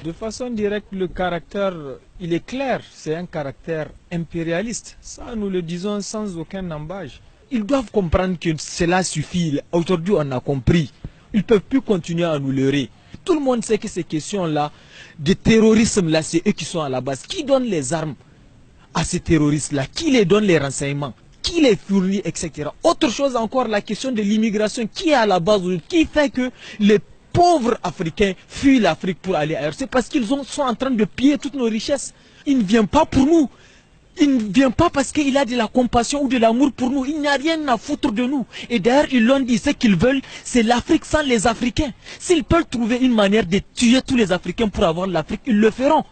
De façon directe, le caractère, il est clair, c'est un caractère impérialiste. Ça, nous le disons sans aucun embâche. Ils doivent comprendre que cela suffit. Aujourd'hui, on a compris. Ils ne peuvent plus continuer à nous leurrer. Tout le monde sait que ces questions-là, de terrorisme-là, c'est eux qui sont à la base. Qui donne les armes à ces terroristes-là? Qui les donne les renseignements? Qui les fournit, etc. Autre chose encore, la question de l'immigration. Qui est à la base? Qui fait que les pauvres Africains fuient l'Afrique pour aller ailleurs? C'est parce qu'ils sont en train de piller toutes nos richesses. Il ne vient pas pour nous. Il ne vient pas parce qu'il a de la compassion ou de l'amour pour nous. Il n'a rien à foutre de nous. Et d'ailleurs, ils l'ont dit, ce qu'ils veulent, c'est l'Afrique sans les Africains. S'ils peuvent trouver une manière de tuer tous les Africains pour avoir l'Afrique, ils le feront.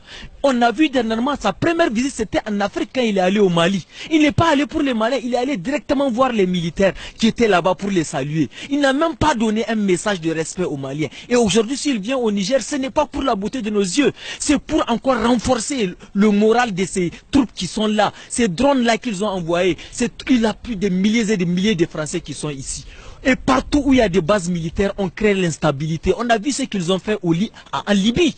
On a vu dernièrement, sa première visite, c'était en Afrique quand il est allé au Mali. Il n'est pas allé pour les Maliens, il est allé directement voir les militaires qui étaient là-bas pour les saluer. Il n'a même pas donné un message de respect aux Maliens. Et aujourd'hui, s'il vient au Niger, ce n'est pas pour la beauté de nos yeux. C'est pour encore renforcer le moral de ces troupes qui sont là. Ces drones-là qu'ils ont envoyés. Il y a plus de milliers et de milliers de Français qui sont ici. Et partout où il y a des bases militaires, on crée l'instabilité. On a vu ce qu'ils ont fait en Libye.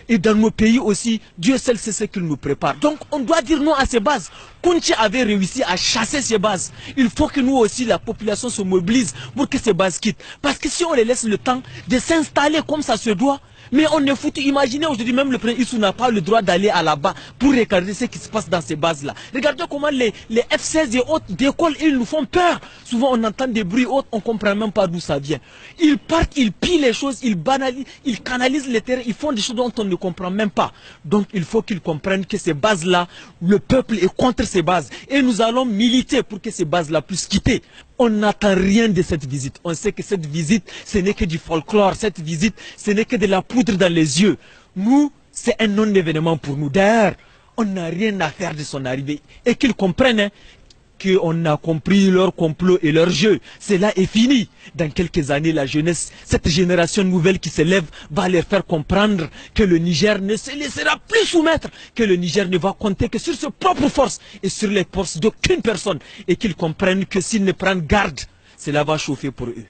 Et dans nos pays aussi, Dieu seul sait ce qu'il nous prépare. Donc on doit dire non à ces bases. Kounchi avait réussi à chasser ces bases. Il faut que nous aussi, la population se mobilise pour que ces bases quittent. Parce que si on les laisse le temps de s'installer comme ça se doit, mais on est foutu. Imaginez aujourd'hui, même le président Issou n'a pas le droit d'aller à là-bas pour regarder ce qui se passe dans ces bases-là. Regardez comment les F-16 et autres décollent, ils nous font peur. Souvent on entend des bruits autres, on ne comprend même pas d'où ça vient. Ils partent, ils pillent les choses, ils banalisent, ils canalisent les terrains, ils font des choses dont on ne comprend même pas. Donc il faut qu'ils comprennent que ces bases-là, le peuple est contre ces bases. Et nous allons militer pour que ces bases-là puissent quitter. On n'attend rien de cette visite. On sait que cette visite, ce n'est que du folklore. Cette visite, ce n'est que de la poudre dans les yeux. Nous, c'est un non-événement pour nous. D'ailleurs, on n'a rien à faire de son arrivée. Et qu'ils comprennent qu'on a compris leur complot et leur jeu. Cela est fini. Dans quelques années, la jeunesse, cette génération nouvelle qui s'élève, va leur faire comprendre que le Niger ne se laissera plus soumettre, que le Niger ne va compter que sur ses propres forces et sur les forces d'aucune personne. Et qu'ils comprennent que s'ils ne prennent garde, cela va chauffer pour eux.